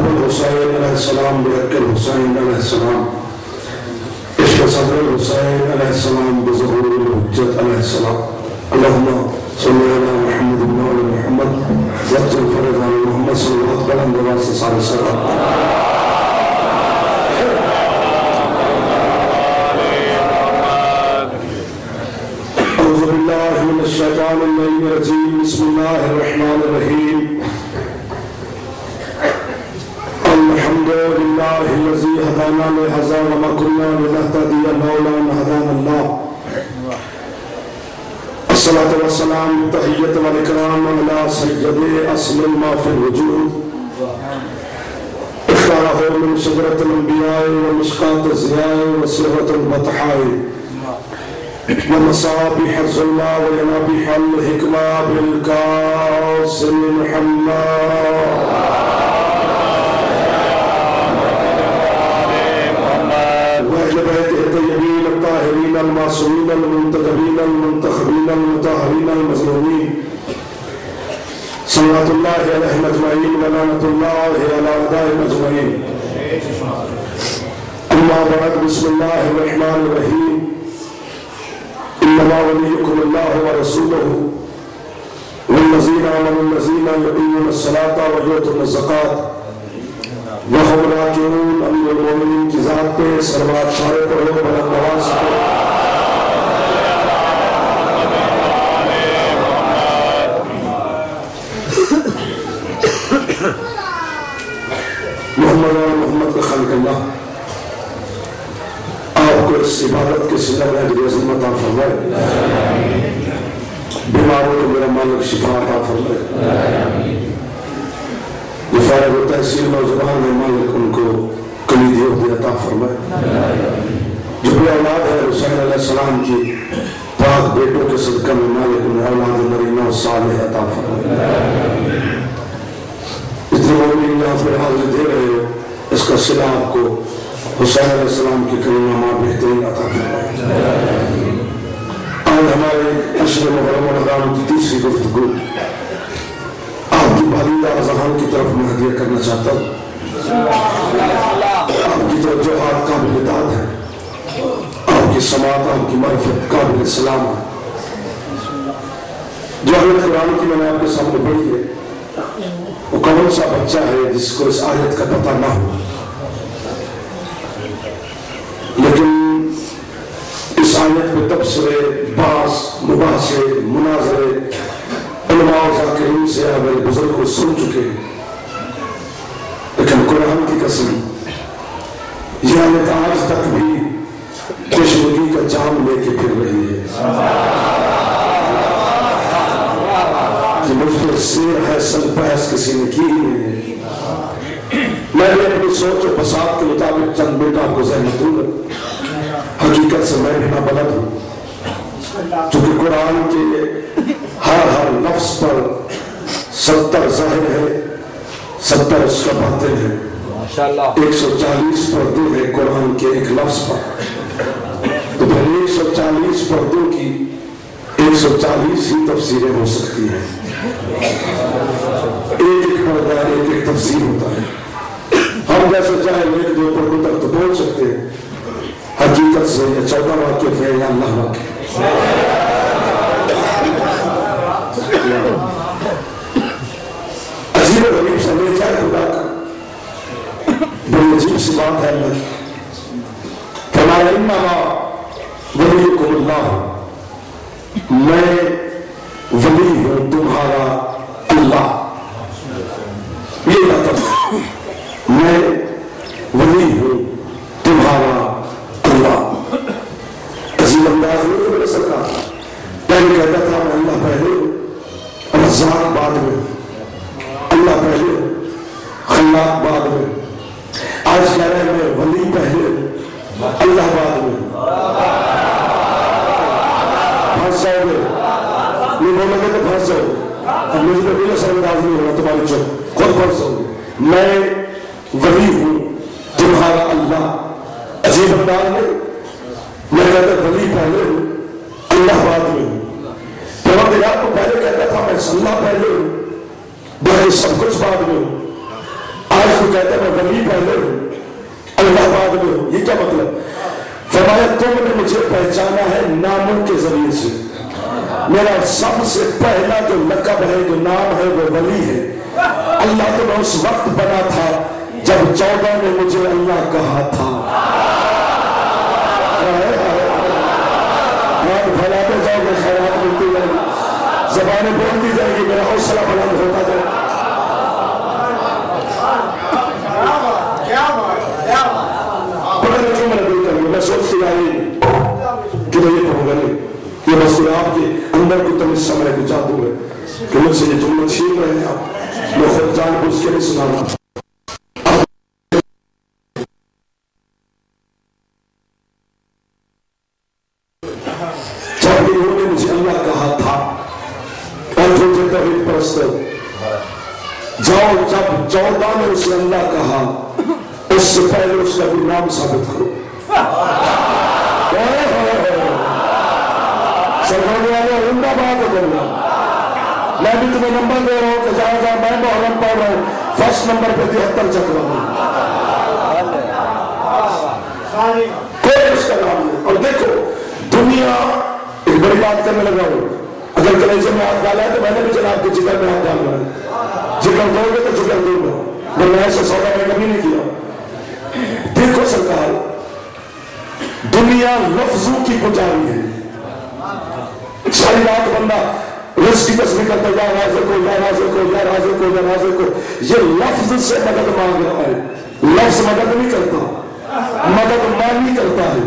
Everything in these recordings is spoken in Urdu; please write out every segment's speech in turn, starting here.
الحسین علیہ السلام بحق الحسین علیہ السلام عشق صدر الحسین علیہ السلام بظہور الحجت علیہ السلام اللہم صلی اللہ محمد و محمد وقت الفرد علی محمد صلی اللہ بلند واسطہ صلی اللہ علیہ وسلم اعوذ باللہ من الشیطان الرجیم بسم اللہ الرحمن الرحیم الحمد للہ الذی ہدانا لہذا وما كنا لنهتدی لولا ان ہدانا اللہ الصلاة والسلام تحیت والاکرام علی سید اصل ما فی الوجود اختارہ من شجرة الانبیاء ومشقات الضیاء وصیغة البطحاء ومصابيح الظلماء وينابيح الحكمة بالقاسم محمد وأهل بيته الطيبين الطاهرين المعصومين المنتخبين المنتخبين المطهرين المظلومين صلوات الله عليهم أجمعين ولعنة الله على أعدائهم أجمعين أما بعد بسم الله الرحمن الرحيم إنما وليكم الله ورسوله والذين آمنوا الذين يقيمون الصلاة ويؤتون الزكاة وهم راكعون أمير المؤمنين کی ذات پہ سروات سارے پڑھو بلند آواز کو محمد کا خلق اللہ آپ کو اس عبادت کے سلم ہے جو عظمت عطا فرمائے بیماروں کو میرا مالک شفا عطا فرمائے جو فارغ و تحصیل نوجوان ہے مالک ان کو کلیدی عہدے عطا فرمائے جو بھی اولاد ہے حسین علیہ السلام کی پاک بیٹوں کے صدقہ میں مالک انہیں اولاد مرینہ و صالح عطا فرمائے اتنے مومنین یہاں پر حاضر دے رہے ہو اس کا صلہ آپ کو حسین علیہ السلام کی کریمہ ماں بہترین عطا فرمائے آج ہمارے عشر محرم و رمضان کی تیسری گفتگو آپ کی بھالیدہ اذہان کی طرف میں ہدیہ کرنا چاہتا ہوں آپ کی توجہات قابل داد ہے آپ کی سماعت آپ کی معرفت قابل سلام ہے جو آیت قرآن کی میں نے آپ کے سامنے پڑھی ہے وہ کون سا بچہ ہے جس کو اس آیت کا پتہ نہ ہو لیکن اس آیت میں تبصرے باس مباحثے مناظرے علماء و ذاکرین سے ہمارے بزرگ کو سن چکے لیکن قرآن کی قسم یہ آیت آج تک بھی کشمگی کا جام لے کے پھر رہی ہے کہ مجھ پر سیر ہے سن بحث کسی نے کی ہی نہیں ہے میں نے اپنی سوچ و بساط کے مطابق چند بیٹا کو ذہن دوں گا حقیقت سے میں بھی نہ بلد ہوں چونکہ قرآن کے ہر لفظ پر 70 ظاہر ہے 70 اس کا باطن ہے 140 پردے ہیں قرآن کے ایک لفظ پر تو پھر 140 پردوں کی 140 ہی تفسیریں ہو سکتی ہیں ایک پردہ ایک تفسیر ہوتا ہے ہم جیسے چاہے ایک دو پردوں تک تو پہنچ سکتے ہیں حقیقت سے یہ 14 واقف ہے یا اللہ واقف عجیب و غریب سے لے جائے خدا کا بڑی عجیب سی بات ہے اللہ فرمایا انما ولیکم اللہ میں ولی ہوں تمہارا اللہ یہ مطلب میں ولی ہوں تمہارا اللہ عظیم انداز نہیں بڑھ سکا پہلے کہتا تھا میں اللہ پہلے رزاق بعد میں اللہ پہلے خلاق بعد میں آج کہہ رہے ہیں میں ولی پہلے اللہ بعد میں پھنس جاؤ گے نہیں بولو گے تو پھنس جاؤ اب مجھے تو بھی اثر انداز نہیں ہوگا تمہاری چوک خود پھنس جاؤ گے میں ولی ہوں تمہارا اللہ عجیب انداز میں میں کہتا ولی پہلے ہوں اللہ بعد میں ہوں پروردگار کو پہلے کہتا تھا میں اللہ پہلے ہوں باقی سب کچھ بعد میں ہوں آج تو کہتا ہے میں ولی پہلے ہوں اللہ بعد میں ہوں، یہ کیا مطلب؟ فرمایا تم نے مجھے پہچانا ہے ناموں کے ذریعے سے، میرا سب سے پہلا جو لقب ہے جو نام ہے وہ ولی ہے۔ اللہ تو میں اس وقت بنا تھا جب 14 نے مجھے اللہ کہا تھا۔ آپ پھیلاتے جاؤ گے، خیرات ملتی جائے گی، زبانیں بولتی جائے گی، میرا حوصلہ بلند ہوتا جائے۔ پڑھنے کیوں میں نہیں کروں گا، میں سوچتی آئی کہ میں یہ پڑھوں گا نہیں، یہ بس آپ کے اندر کو تم اس سمے کو جادو ہے کہ مجھ سے یہ جملے چھین رہے ہیں آپ، میں خود جان بوجھ کے نہیں سنانا۔ جب انہوں نے مجھے اللہ کہا تھا اور جو توحید پرست جاؤ، جب 14 نے اسے اللہ کہا اس سے پہلے اس کا بھی نام ثابت کرو۔ سرکار والے عمدہ بات کرنا، میں بھی تمہیں نمبر دے رہا ہوں کہ جہاں جہاں میں محرم پڑھ رہا ہوں فرسٹ نمبر پہ 73 چکر ہوں، کوئی اس کا نام نہیں۔ اور دیکھو دنیا ایک بڑی بات کرنے لگا ہوں، اگر کلیجے میں ہاتھ ڈالا ہے تو میں نے بھی جناب کے جگر میں ہاتھ ڈالنا ہے، جگر دو گے تو جگر دوں گا، میں ایسے سودا میں کبھی نہیں کیا۔ دیکھو سرکار دنیا لفظوں کی پجاری ہے، ساری رات بندہ رزق کی تصویر کرتا ہے، یا رازق کو یا رازق کو یا رازق کو یا رازق کو، یہ لفظ سے مدد مانگ رہا ہے، لفظ مدد نہیں کرتا، مدد مانی کرتا ہے۔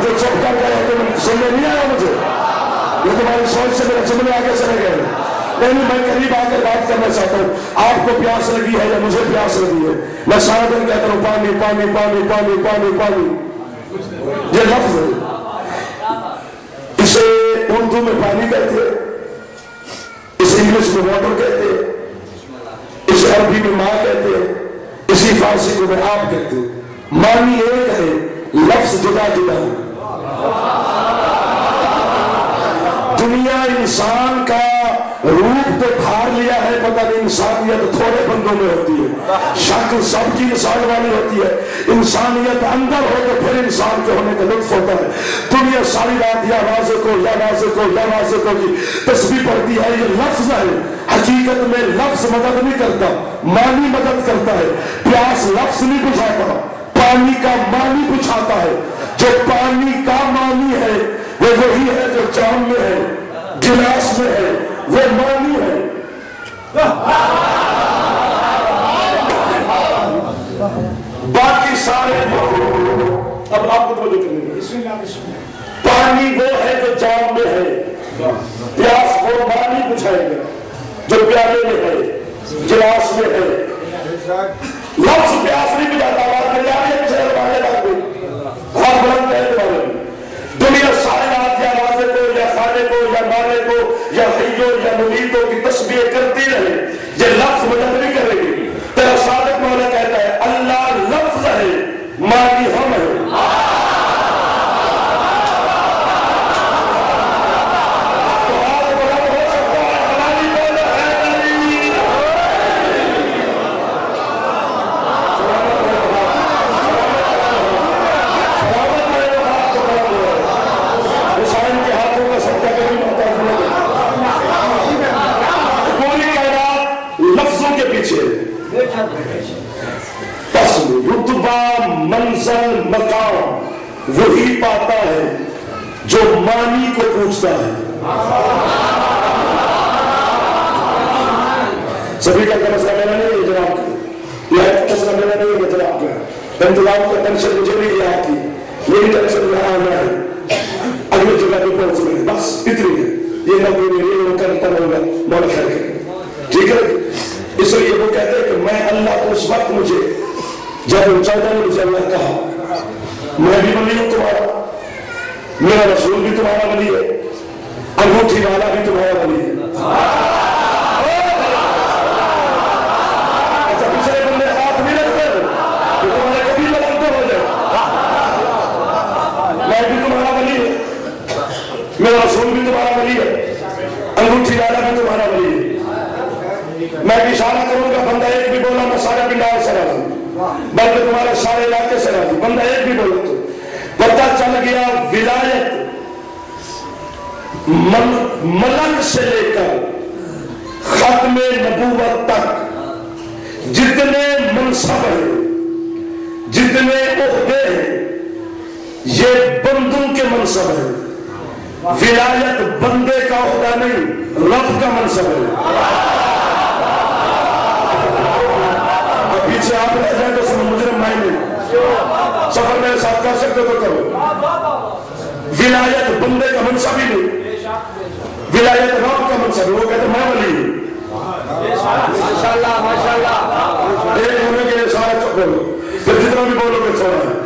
جو چپ کر گئے تو سننے نہیں آیا مجھے، یہ تمہاری سوچ سے میرے جملے آگے چلے گئے۔ نہیں، میں قریب آ کر بات کرنا چاہتا ہوں، آپ کو پیاس لگی ہے یا مجھے پیاس لگی ہے، میں سارا دن کہتا ہوں پانی پانی پانی پانی پانی پانی، یہ لفظ ہے، اسے اردو میں پانی کہتے ہیں، اسے انگلش میں واٹر کہتے ہیں، اسے عربی میں ماں کہتے ہیں، اسی فارسی کو میں آپ کہتے ہیں۔ معنی ایک ہے، لفظ جدا جدا ہے۔ دنیا انسان کا روپ تو دھار لیا ہے، پتہ نہیں انسانیت تھوڑے بندوں میں ہوتی ہے، شکل سب کی انسان والی ہوتی ہے، انسانیت اندر ہو تو پھر انسان کے ہونے کا لطف ہوتا ہے۔ دنیا ساری رات یا رازق کو یا رازق کو یا رازق کو کی تسبیح پڑھتی ہے، یہ لفظ ہے، حقیقت میں لفظ مدد نہیں کرتا، معنی مدد کرتا ہے۔ پیاس لفظ نہیں بجھاتا، پانی کا معنی بجھاتا ہے۔ جو پانی کا معنی ہے وہ وہی ہے جو جام میں ہے، گلاس میں ہے، وہ معنی ہے۔ باقی سارے اب آپ کو توجہ کرنے گے، پانی وہ ہے جو جام میں ہے، پیاس وہ معنی بجھائے گا جو پیالے میں ہے، گلاس میں ہے۔ لفظ پیاس نہیں بجھاتا، آواز میں جا رہی ہے، مجھے لگانے لگ گئی، بہت بلند ہے تمہارے۔ دنیا سارے رات یا رازق کو یا خالق کو یا مالک کو یا حیو یا ممیت کی تسبیح کرتی رہے، یہ لفظ مدد نہیں کرے گی۔ تیرا صادق مولا کہتا ہے اللہ لفظ ہے، معنی ہم ہے۔ پس رتبہ منزل مقام وہی پاتا ہے جو معنی کو پوچھتا ہے۔ سبھی کا مسئلہ میرا نہیں ہے جناب کا، یہ مسئلہ میرا نہیں ہے جناب کا، انتظام کا ٹینشن مجھے نہیں ہے، آپ کی یہی ٹینشن یہاں آنا ہے، اگلی جگہ پہ پہنچ رہے، بس اتنی ہے، یہ نہ کوئی نہیں، یہ کرتا رہوں گا، مولا خیر کرے، ٹھیک ہے۔ اس لیے وہ کہتے ہیں کہ میں اللہ کو اس وقت مجھے جب 14 نے مجھے اللہ کہا میں بھی ولی ہوں تمہارا، میرا رسول بھی تمہارا ولی ہے، انگوٹھی والا بھی تمہارا ولی ہے۔ اچھا پچھلے بندے ہاتھ نہیں رکھتے تو تمہارے کبھی لگن تو ہو جائے، میں بھی تمہارا ولی ہے، میرا رسول بھی تمہارا ولی ہے، انگوٹھی والا بھی تمہارا ولی ہے۔ میں بھی اشارہ کروں گا، بندہ ایک بھی بولا میں سارے پنڈال سے راضی، بلکہ تمہارے سارے علاقے سے راضی، بندہ ایک بھی بولا تو پتہ چل گیا ولایت ملک سے لے کر ختم نبوت تک جتنے منصب ہیں، جتنے عہدے ہیں، یہ بندوں کے منصب ہیں۔ ولایت بندے کا عہدہ نہیں، رب کا منصب ہے۔ اب پیچھے آپ رہ جائیں تو سب مجرم مائنڈ سفر میرے ساتھ کر سکتے تو کرو۔ ولایت بندے کا منصب ہی نہیں، ولایت رب کا منصب ہے۔ وہ کہتے میں ولی ہوں، ماشاءاللہ ماشاءاللہ، ایک ہونے کے لیے سارے چپ بولو، پھر جتنا بھی بولو گے چھوڑا ہے۔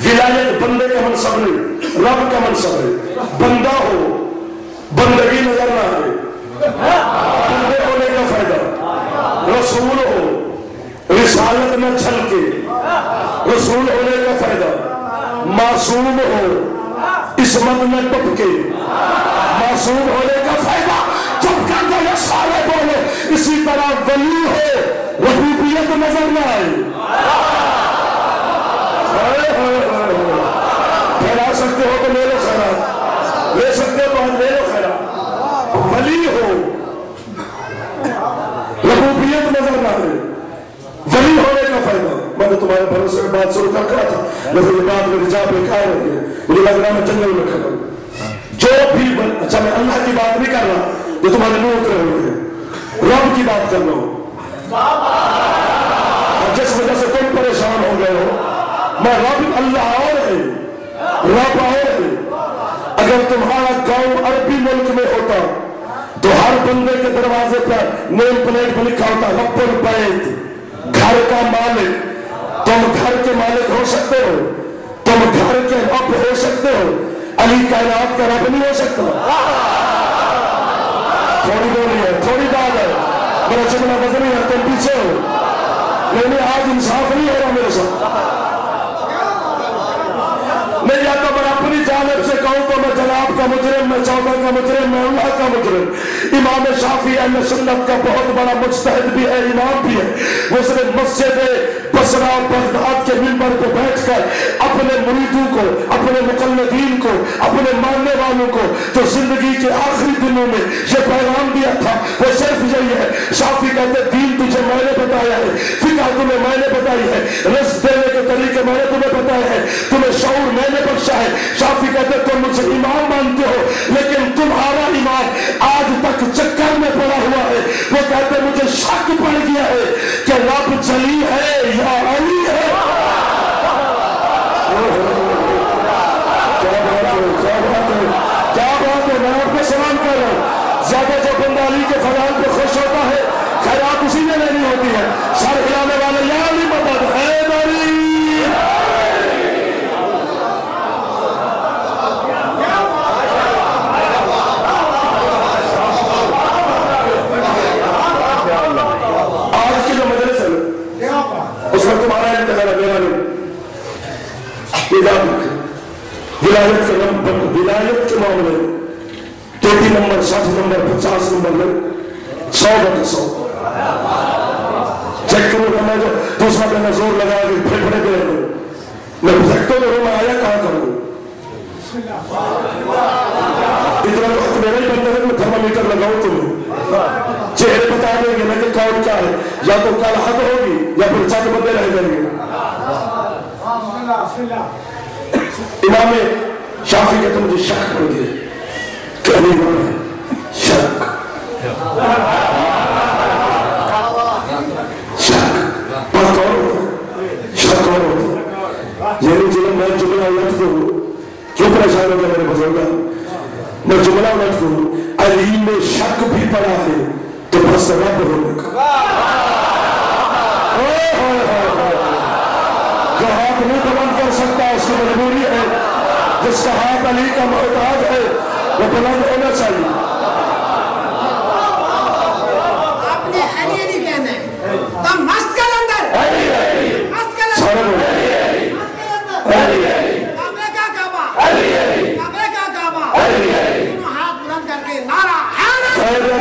ولایت بندے کا منصب نہیں، رب کا منصب ہے۔ بندہ ہو بندگی نظر نہ آئے، بندے ہونے کا فائدہ، رسول ہو رسالت نہ چھلکے، رسول ہونے کا فائدہ، معصوم ہو عصمت نہ ٹپکے، معصوم ہونے کا فائدہ چپ کر دو یہ سارے بولو۔ اسی طرح ولی ہو ربوبیت نظر نہ آئے، پھیلا سکتے ہو تو لے لو خیرات، لے سکتے ہو تو لے لو خیرات۔ ولی ہو ربوبیت نظر نہ آئے، ولی ہونے کا فائدہ۔ میں نے تمہارے بھروسے میں بات شروع کر تھا، لیکن یہ بات میری جا پہ کھائے رہی ہے، مجھے لگ رہا میں جنگل میں کھڑا ہوں۔ جو بھی اچھا میں اللہ کی بات نہیں کر رہا جو تمہارے منہ اترے ہوئے ہیں، رب کی بات کر رہا ہوں۔ جس وجہ سے تم پریشان ہو گئے ہو، میں رب اللہ اور ہے، رب اور ہے۔ اگر تمہارا گاؤں عربی ملک میں ہوتا تو ہر بندے کے دروازے پر نیم پلیٹ پر لکھا ہوتا رب البیت، گھر کا مالک۔ تم گھر کے مالک ہو سکتے ہو، تم گھر کے رب ہو سکتے ہو، علی کائنات کا رب نہیں ہو سکتا۔ تھوڑی بولی ہے، تھوڑی بات ہے، میرا جملہ وزنی ہے، تم پیچھے ہو، لیکن آج انصاف نہیں ہو رہا میرے ساتھ۔ میں یا تو میں اپنی جانب سے کہوں تو میں جناب کا مجرم، میں چودہ کا مجرم، میں اللہ کا مجرم۔ امام شافعی اہل سنت کا بہت بڑا مجتہد بھی ہے، امام بھی ہے۔ وہ صرف مسجد بصرہ بغداد کے منبر پہ بیٹھ کر اپنے مریدوں کو، اپنے مقلدین کو، اپنے ماننے والوں کو جو زندگی کے آخری دنوں میں یہ پیغام دیا تھا وہ صرف یہی ہے۔ شافعی کہتے دین تجھے میں نے بتایا ہے، فقہ تمہیں میں نے بتائی ہے، رزق دینے کے طریقے میں نے تمہیں بتایا ہے، تمہیں شعور میں نے بخشا ہے۔ شافعی کہتے تم مجھے امام مانتے ہو لیکن تمہارا ایمان آج تک چکر میں پڑا ہوا ہے۔ وہ کہتے مجھے شک پڑ گیا ہے کہ رب جلی ہے یا علی ہے۔ کیا بات ہے، میں آپ کو سلام کر رہا ہوں۔ زیادہ جو بندہ علی کے فضائل پہ خوش ہوتا ہے خیرات اسی میں لینی ہوتی ہے۔ سر ہلانے والے یا علی مدد ہے بری۔ آج کی جو مجلس ہے اس میں تمہارا انتظار ہے، میرا نہیں۔ ولایت کے معاملے 33 نمبر 60 نمبر 50 نمبر میں 100/100 چیک کرو کہ میں جو دوسرا کہنا زور لگا کے پھیپھڑے دے رہا ہوں، میں پھیکتوں دے میں آیا کہاں کروں؟ اتنا وقت میرا ہی بنتا ہے میں تھرمامیٹر لگاؤں تمہیں چہرے بتا دیں گے لیکن کون کیا ہے، یا تو کل حد ہوگی یا پھر چند بندے رہ جائیں گے۔ امام شافعی کہتے ہیں مجھے شک پڑ گیا کہ علی امام ہے۔ شک بات اور ہوتا ہے، شک اور ہوتا ہے۔ یعنی جنہوں میں جملہ الٹ دوں، کیوں پریشان ہو گیا میرے بزرگاں؟ میں جملہ الٹ دوں، علی میں شک بھی پڑا ہے تو بس رب ہونے کا۔ جو ہاتھ نہیں بلند کر سکتا اس کی مجبوری ہے، جس کا ہاتھ علی کا محتاج ہے وہ بلند ہونا چاہیے۔ آپ نے علی علی کہنا ہے تو مست کر اندر، مست کر اندر، کعبے کا کعبہ، کعبے کا کعبہ، تم ہاتھ بلند کر کے نعرہ حیدر۔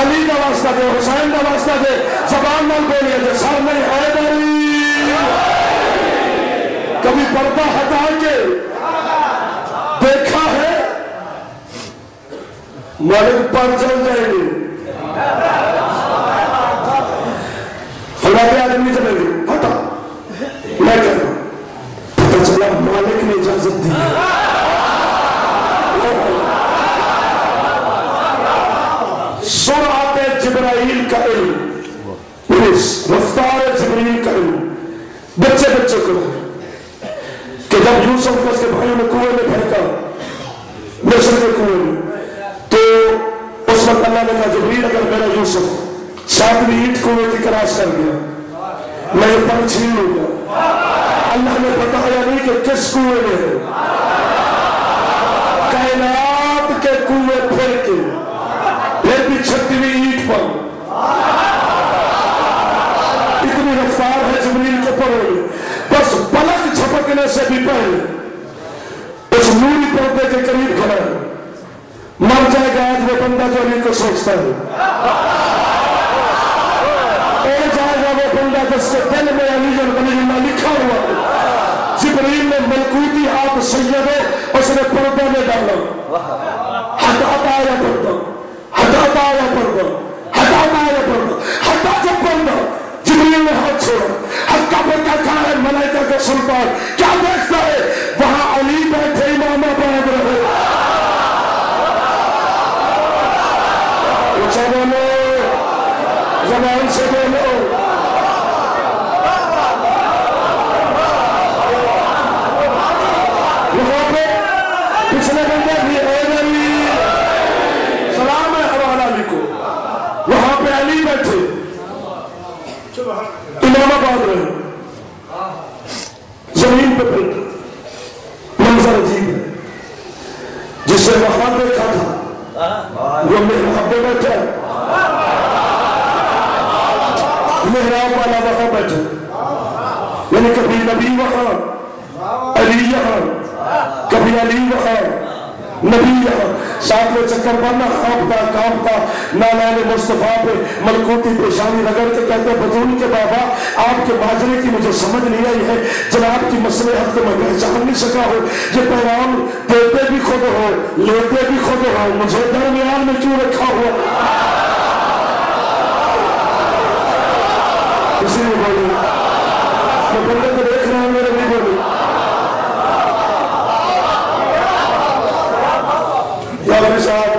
علی کا واسطہ دے، حسین کا واسطہ دے، زبان نال بولیے دے سامنے حیدری۔ کبھی پردہ ہٹا کے دیکھا ہے مالک پر چل جائیں گے، خدا آدمی چلے گے، ہٹا میں کہہ رہا ہوں پتہ چلا مالک نے اجازت دی۔ سرعت جبرائیل کا علم، رفتار جبرائیل کا علم بچے بچے کو کہ جب یوسف کو اس کے بھائیوں نے کنویں میں پھینکا، مصر کے کنویں میں، تو اس وقت اللہ نے کہا جبریل اگر میرا یوسف 7ویں اینٹ کنویں کی کراس کر گیا میں یہ پر چھین لوں گا۔ اللہ نے بتایا نہیں کہ کس کنویں میں ہے، کائنات کے کنویں پھر کے پھر بھی 6ویں اینٹ پر اتنی رفتار ہے جبریل کے پروں میں، بس پلک جھپکنے سے بھی پہلے اس نوری پردے کے قریب کھڑا ہے۔ مر جائے گا آج وہ بندہ جو علی کو سوچتا ہے، اڑ جائے گا وہ بندہ جس کے دل میں علی ولی اللہ لکھا ہوا ہے۔ جبریل نے ملکوتی ہاتھ سیدے اس نے پردہ میں ڈالا، ہٹاتا آیا پردہ، ہٹاتا آیا پردہ، ہٹاتا آیا پردہ، ہٹا جب پردہ جبریل نے ہاتھ چھوڑا، حقہ پر کیا کھا ہے ملائکہ کا سلطان کیا دیکھتا ہے؟ وہاں علی بیٹھے امام آباد رہے۔ اچھا بولو، زبان سے بولو، وہاں پہ پچھلے بندے بھی علی سلام ہے حوالہ علی کو، وہاں پہ علی بیٹھے امام آباد رہے، زمین پہ پلٹا، منظر عجیب ہے۔ جسے وہاں دیکھا تھا وہ محراب پہ بیٹھا ہے، محراب والا وہاں بیٹھا، یعنی کبھی نبی وہاں علی یہاں، کبھی علی وہاں نبی یہاں، ساتویں چکر بننا کانپتا کانپتا نالان مصطفیٰ پہ ملکوتی پیشانی رگڑ کے کہتے ہیں بطول کے بابا آپ کے ماجرے کی مجھے سمجھ نہیں آئی ہے، جناب کی مصلحت کو میں پہچان نہیں سکا ہوں، یہ پیغام دیتے بھی خود ہو لیتے بھی خود ہو، مجھے درمیان میں کیوں رکھا ہوا؟ کسی نے بولے میں بندے کو دیکھ رہا ہوں میرے نہیں بولے یا میرے صاحب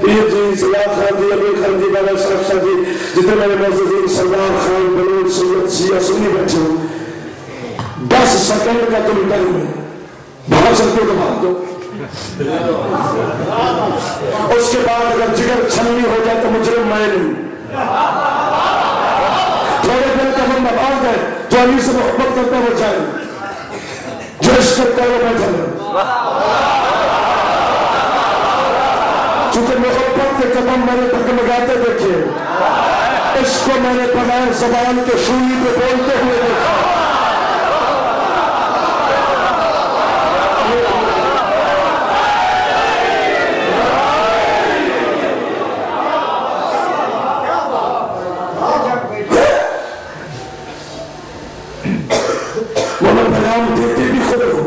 پیر جی، سلاد خان جی، علی خان جی، بابا صاحب شاہ جی، جتنے میرے معززین سردار خان بلوچ سید شیعہ سنی بیٹھے ہو، 10 سیکنڈ کا تم ٹائم ہے، بھاگ سکتے ہو تو بھاگ دو، اس کے بعد اگر جگر چھلنی ہو جائے تو مجرم میں نہیں، تھوڑے دل کا بندہ بھاگ جائے، جو علی سے محبت کرتا ہے وہ جائے، جو عشق کرتا ہے وہ بیٹھا ہے۔ چونکہ محبت کے قدم میں نے ڈگمگاتے دیکھے، عشق کو میں نے بغیر زبان کے شوئی پہ بولتے ہوئے دیکھا۔ وہ پیغام دیتے بھی خود ہو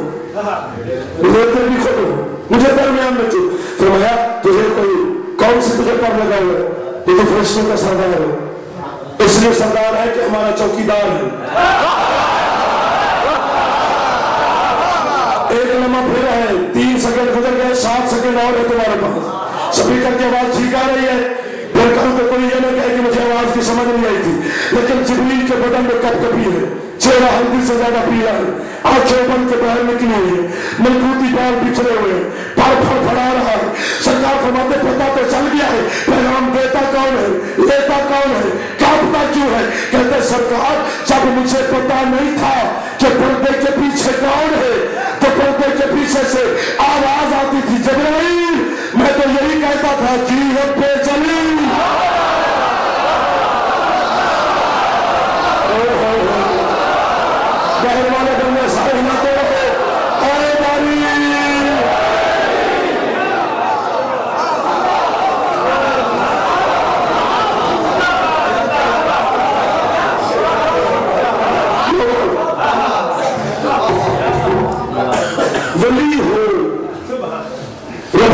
لیتے بھی خود ہو، مجھے درمیان میں تو فرمایا تجھے کوئی کون سی تجھے پر لگا ہوا ہے؟ یہ تو فرشتوں کا سردار ہے، اس لیے سردار ہے کہ ہمارا چوکیدار ہے۔ ایک لمحہ پھر ہے، 3 سیکنڈ گزر گئے، 7 سیکنڈ اور ہے تمہارے پاس، سبھی کر کے آواز ٹھیک آ رہی ہے، پھر کہوں تو کوئی یہ نہ کہے کہ مجھے آواز کی سمجھ نہیں آئی تھی، لیکن جبریل کے بدن میں کب کبھی ہے، چہرہ ہلدی سے زیادہ پیلا ہے، آنکھیں بند کے باہر نکلی ہوئی ہے، ملکوتی بال بچھڑے ہوئے ہیں، پھڑ پھڑ پھڑا رہا ہے۔ سرکار فرماتے پتہ تو چل گیا ہے، پیغام دیتا کون ہے لیتا کون ہے، کانپتا کیوں ہے؟ کہتے سرکار جب مجھے پتہ نہیں تھا کہ پردے کے پیچھے کون ہے تو پردے کے پیچھے سے آواز آتی تھی جبرائیل، میں تو یہی کہتا تھا جی رب جلیل۔ بہر والے بندے سارے ہلاتے رہے، اے باری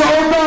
14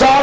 4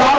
4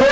2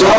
4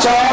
4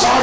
7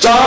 4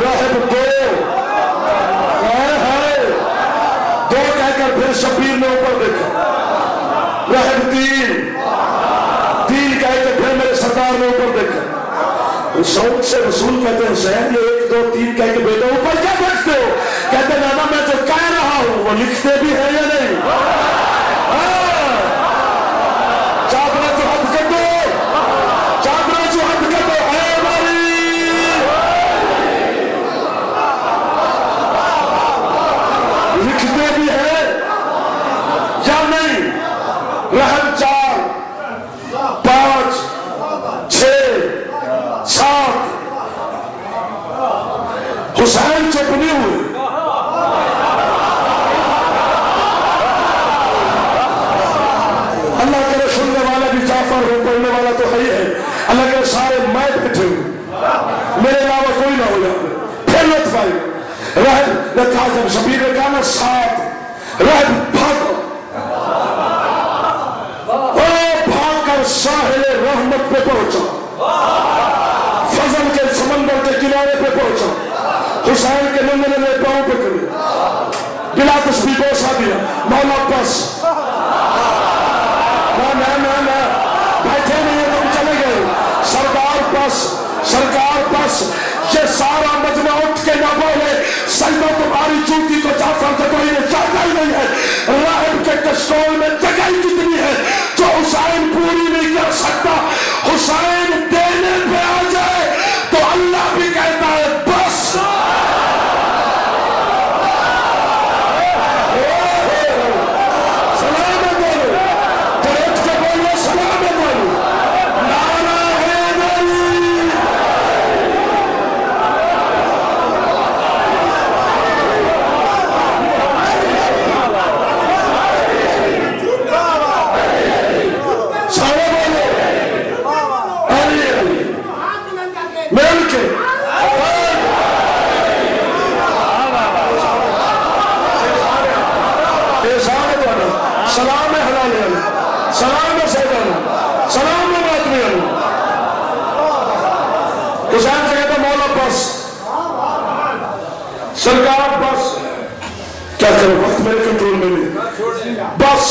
راہب دو کہہ کر پھر شبیر نے اوپر دیکھا. راہب تین کہہ کے پھر میرے سردار نے اوپر دیکھا. شوق سے رسول کہتے ہیں حسین یہ 1 2 3 کہہ کے بیٹا اوپر کیا دیکھتے ہو؟ کہتے ہیں نانا میں جو کہہ رہا ہوں وہ لکھتے بھی ہیں یا نہیں؟ چادرہ جو حد کر دو، چادرہ جو حد کر دو ہے ہماری. لکھتے بھی ہیں یا نہیں؟ رحم 4 5 6 7 حسین چپ نہیں ہوئے. اللہ کے سننے والا بھی جعفر ہو، پڑھنے والا تو ہے. اللہ کے سارے میں بیٹھے ہوں، میرے علاوہ کوئی نہ ہو جائے. پھر لطف آئی. رحم نے کہا جب شبیر نے کہا نا 7 رحم بھاگو، بھاگ کر ساحل رحمت پہ پہنچا، فضل کے سمندر کے کنارے پہ پہنچا. حسین کے ننگے ننگے پاؤں پہ کرے، بلا تسبیح بوسا دیا. مولا بس نہ بیٹھے نہیں تم چلے گئے. سرکار بس یہ سارا مجمع اٹھ کے نہ بولے سجدہ تمہاری جوتی کو جعفر سے کوئی نے چاہتا ہی نہیں ہے. راہب کے کشکول میں جگہ کتنی ہے جو حسین پوری نہیں کر سکتا. حسین دینے پہ آ جائے تو اللہ بھی کہتا ہے بس. سلام بولو، اٹھ کے بولو سلام بولو. نعرہ حیدری. سارے بولو علی علی مل کے. سلام حلال علی، سلام سیدنا، سلام ماتمی علی. حسین سے کہتا مولا بس. سرکار بس. کیا کرو وقت میرے کنٹرول میں نہیں. بس.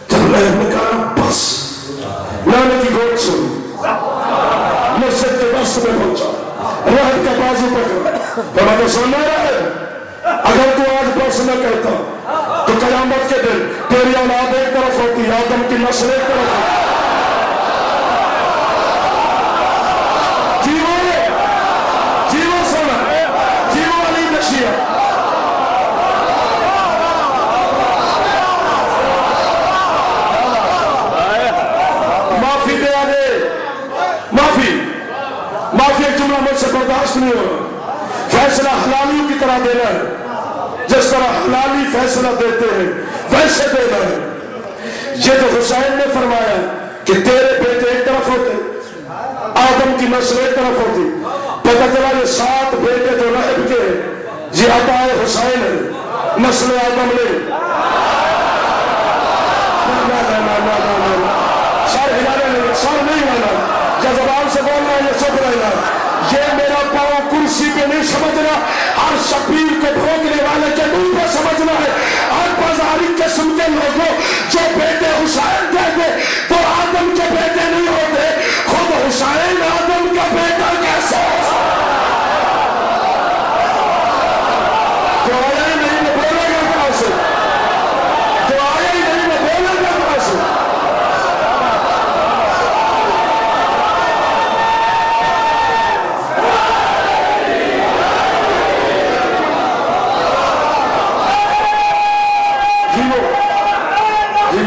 جب رحم نے کہا بس، نانے کی گود سن مسجد کے بس میں پہنچا، رحم کا بازو پکڑا. تو میں سننا رہے اگر تو آج بس نہ کرتا تو قیامت کے دن تیری اولاد ایک طرف ہوتی، آدم کی نسل ایک طرف ہوتی. جیو سونا، جیو علی نشیہ. معافی دے آگے، معافی ایک جملہ مجھ سے برداشت نہیں ہوگا. فیصلہ حلالیوں کی طرح دینا ہے، جس طرح حلالی فیصلہ دیتے ہیں ویسے دینا ہے. یہ تو حسین نے فرمایا کہ تیرے بیٹے ایک طرف ہوتے، آدم کی نسل ایک طرف ہوتی. پتہ چلا یہ 7 بیٹے جو رحب کے یہ عطا حسین ہے، نسل آدم نے. سر ہلانے نہیں، سر نہیں ہلانا، یا زبان سے بولنا ہے یا چپ رہنا. یہ میرا پاؤں کرسی پہ نہیں سمجھنا، ہر شبیر کو بھوکنے والے کے منہ پہ سمجھنا ہے. ہر بازاری قسم کے لوگوں جو بیٹے حسین کہتے تو آدم کے بیٹے نہیں ہوتے. خود حسین آدم کا بیٹا کیسے؟ جو آیا ہی نہیں میں بولے گا کہاں سے؟ جو آیا ہی نہیں میں بولے گا کہاں سے؟ جی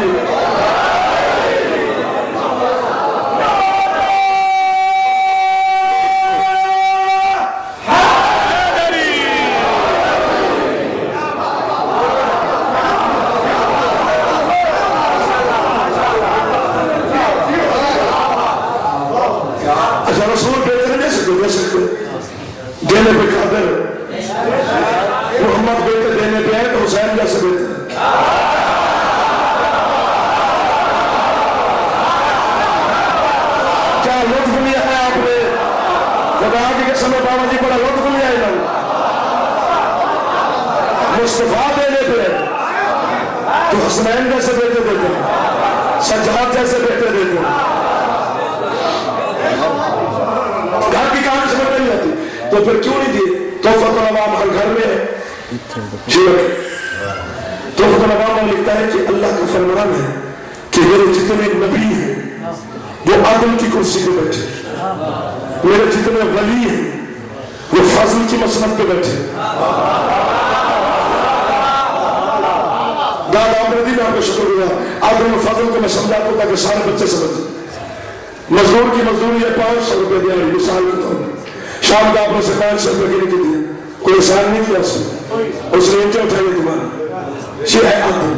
قسم بابا جی بڑا لطف لیا انہوں مصطفیٰ دینے پہ تو حسنین جیسے بیٹے دیتے سجاد جیسے بیٹے دیتے گھر کی کہانی سمجھ نہیں آتی تو پھر کیوں نہیں دیے تحفۃ العوام ہر گھر میں ہے تحفۃ العوام میں لکھتا ہے کہ اللہ کا فرمان ہے کہ میرے جتنے نبی ہیں وہ عدل کی کرسی پہ بیٹھے میرے جتنے ولی ہیں وہ فضل کی مسند پہ بیٹھے دادا عمر دین آپ کا شکر ہوا عدل و فضل کو میں سمجھاتا ہوں تاکہ سارے بچے سمجھیں مزدور کی مزدوری ہے 500 روپے دیا ہے مثال کے طور پر شام کا آپ نے سے 500 روپے کے لیے دیا کوئی احسان نہیں کیا اس نے انچے اٹھائے تمہارے یہ ہے عدل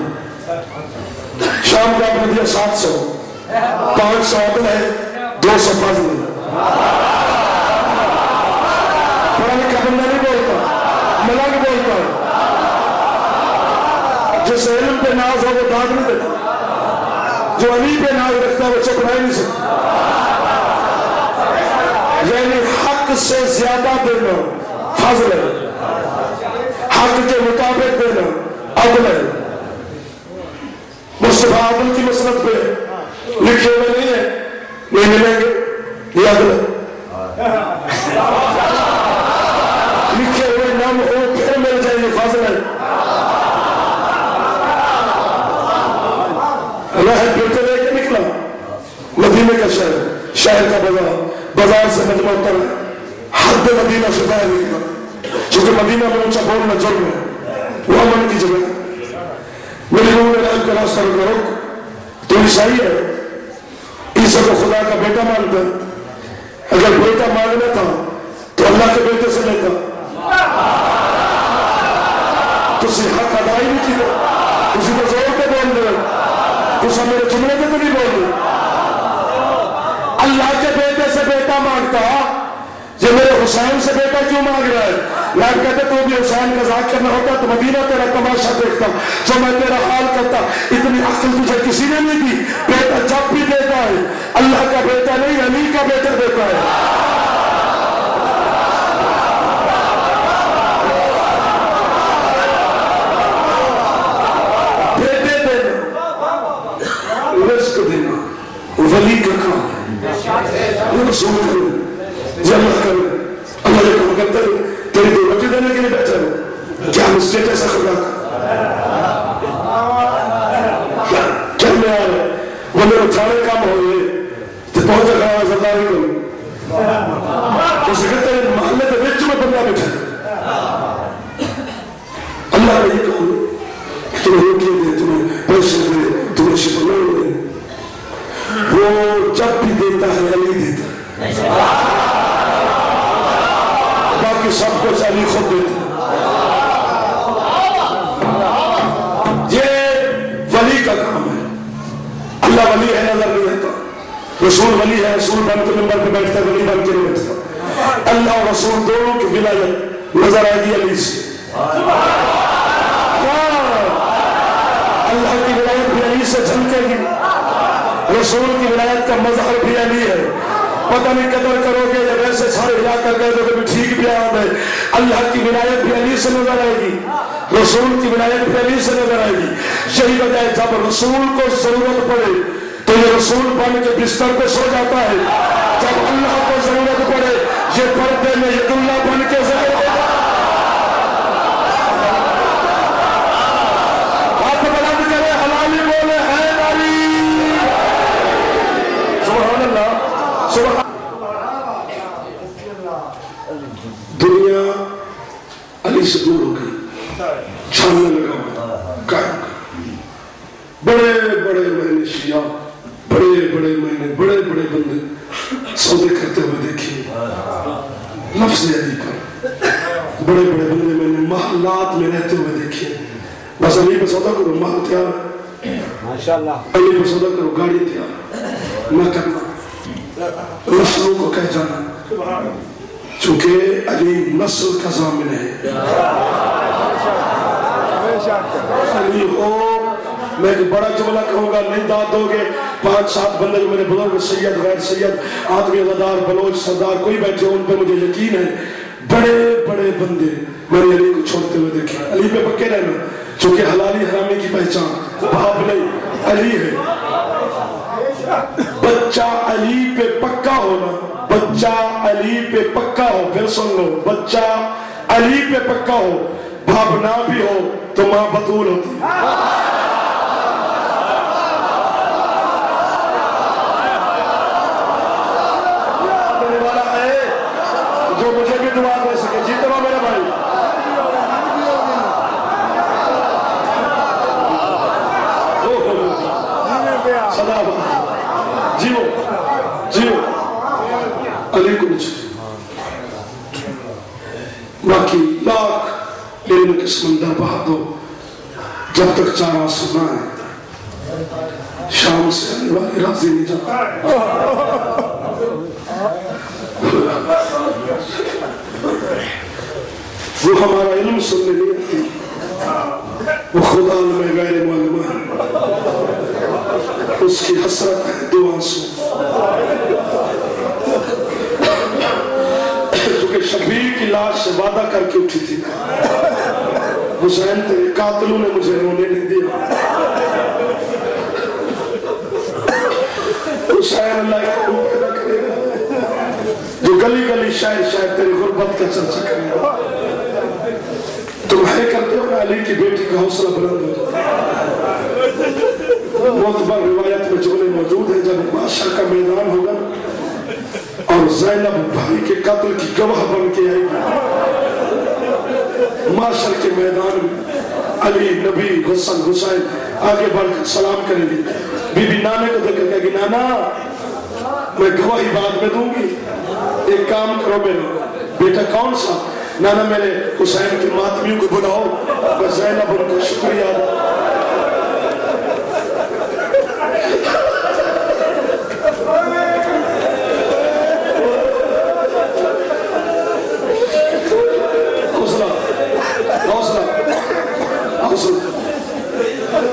شام کا آپ نے دیا 700 500 عدل ہے 200 فضل ہے پڑھا لکھا بندہ نہیں بولتا ملنگ بولتا ہے جس علم پہ ناز ہو وہ داد نہیں دیتا جو علی پہ ناز رکھتا ہے وہ چپ رہ نہیں سکتا یعنی حق سے زیادہ دینا فضل ہے حق کے مطابق دینا عدل ہے مصطفیٰ عدل کی مسند پہ لکھے ہوئے نہیں ہے نہیں ملیں گے یہ عدل ہے لکھے ہوئے نام ہو پھر مل جائیں گے فضل ہے راہ پھرتے لے کے نکلا مدینہ کا شہر کا بازار سے مجمع اتر حد مدینہ سے باہر نکلا چونکہ مدینہ میں اونچا بولنا جرم ہے وہ امن کی جگہ میری روح نے رحم کا راستہ رک تو عیسائی ہے عیسیٰ کو خدا کا بیٹا مانتا ہے اگر بیٹا مانگنا تھا تو اللہ کے بیٹے سے لیتا تو حق ادا ہی نہیں کی کسی کو زور پہ بول دے تو سب میرے جملے پہ تو نہیں بول دے اللہ کے بیٹے سے بیٹا مانگتا یہ میرے حسین سے بیٹا کیوں مانگ رہا ہے لائب کہتے تو بھی حسین کا ذات کرنا ہوتا تو مدینہ تیرا تماشا دیکھتا جو میں تیرا حال کرتا اتنی عقل تجھے کسی نے نہیں دی بیٹا جب بھی دیتا ہے اللہ کا بیٹا نہیں علی کا بیٹا دیتا ہے بیٹے دینا رزق دینا ولی کا کام ہے رسول کرے جمع کرے اللہ یہ کام کرتا ہے تیری دو بچے دینے کے لیے بیٹھا ہے کیا مسٹیٹ ایسا خدا کیا میں آ رہا وہ میرے اٹھانے کام ہو رہے تو پہنچا گیا زرداری کو اسے کہتے ہیں محلے کے وچ میں بندہ بیٹھا اللہ نے یہ کہا تمہیں روکیے دے تمہیں پیسے دے تمہیں شکر دے وہ جب بھی دیتا ہے علی دیتا ہے باقی سب کچھ علی خود دیتا ہے یہ ولی کا کام ہے اللہ ولی ہے نظر نہیں رہتا رسول ولی ہے رسول بن کے نمبر پہ بیٹھتا ہے ولی بن کے نہیں بیٹھتا اللہ اور رسول دونوں کی ولایت نظر آئے گی علی سے اللہ کی ولایت بھی علی سے جھلکے گی رسول کی ولایت کا مظہر بھی علی ہے پتہ نہیں قدر کرو گے جب ایسے سارے ہلا کر گئے تو کبھی ٹھیک بھی آد ہے اللہ کی ولایت بھی علی سے نظر آئے گی رسول کی ولایت بھی علی سے نظر آئے گی یہی وجہ ہے جب رسول کو ضرورت پڑے تو یہ رسول بن کے بستر پہ سو جاتا ہے جب اللہ کو ضرورت پڑے یہ پردے میں ید اللہ بن کے ظاہر ہوتا ہے ہاتھ بلند کرے حلالی بولے ہے علی سبحان اللہ دنیا علی سے دور ہو گئی چھاننے لگا قائم بڑے بڑے مہینے شیعہ بڑے بڑے مہینے بڑے بڑے بندے سودے کرتے ہوئے دیکھیں لفظ علی پر بڑے بڑے بندے میں نے محلات میں رہتے ہوئے دیکھیں بس علی پہ سودا کرو محل تیار علی پہ سودا کرو گاڑی تیار نہ کرنا نسلوں کو کہہ جانا چونکہ علی نسل کا ضامن ہے علی ہو میں ایک بڑا جملہ کہوں گا، نہیں داد دو گے 5-7 بندے جو میرے بزرگ سید غیر سید آدمی عزادار بلوچ سردار کوئی بیٹھے ان پہ مجھے یقین ہے بڑے بڑے بندے میں نے علی کو چھوڑتے ہوئے دیکھے. علی پہ پکے رہنا چونکہ حلالی حرامی کی پہچان باپ نہیں علی ہے. بچہ علی پہ پکا ہونا، بچہ علی پہ پکا ہو، پھر سن لو، بچہ علی پہ پکا ہو، باپ نہ بھی ہو تو ماں بطول ہوتی. جو مجھے بھی دعا دے سکے جیتے رہو میرے بھائی. صدا جیو جیو علی کو نیچے. باقی لاکھ علم کے سمندر بہا دو جب تک 4 آسمان ہے شام سے آنے والی راضی نہیں جاتا. وہ ہمارا علم سننے نہیں آتی، وہ خدا میں غیر معلوم ہے، اس کی حسرت ہے 2 آنسو. چونکہ شبیر کی لاش سے وعدہ کر کے اٹھی تھی، حسین تیرے قاتلوں نے مجھے رونے نہیں دیا. حسین اللہ کا روح پیدا کرے گا جو گلی گلی شاید شاید تیری غربت کا چرچا کرے گا. تم ہے کرتے ہو علی کی بیٹی کا حوصلہ بلند ہو جاتا. معتبر روایت میں جملے موجود ہیں جب معاشر کا میدان ہوگا اور زینب بھائی کے قتل کی گواہ بن کے آئے گی، معاشر کے میدان میں علی نبی حسن حسین آگے بڑھ کر سلام کریں گے. بی بی نانے کو دیکھ کر کہے گی نانا میں گواہی بعد میں دوں گی، ایک کام کرو میرا بیٹا. کون سا؟ نانا میرے حسین کے ماتمیوں کو بلاؤ، میں زینب ان کا شکریہ ادا.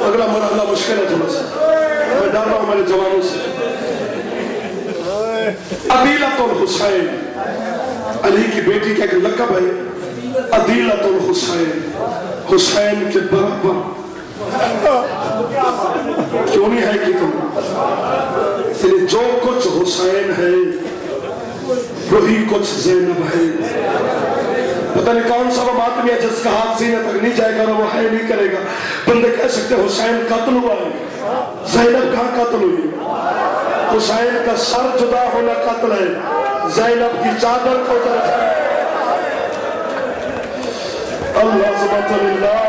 اگلا مرحلہ مشکل ہے تھوڑا سا، میں ڈر رہا ہوں میرے جوانوں سے. عدیلۃ الحسین علی کی بیٹی کا ایک لقب ہے عدیلۃ الحسین، حسین کے برابر. کیوں نہیں ہے کہ تم جو کچھ حسین ہے وہی کچھ زینب ہے. پتہ نہیں کون سا وہ ماتمی ہے جس کا ہاتھ سینے تک نہیں جائے گا وہ ہے نہیں کرے گا. بندے کہہ سکتے حسین قتل ہوا ہے، زینب کہاں قتل ہوئی؟ حسین کا سر جدا ہونا قتل ہے، زینب کی چادر کو درجہ. اللہ عظمت للہ،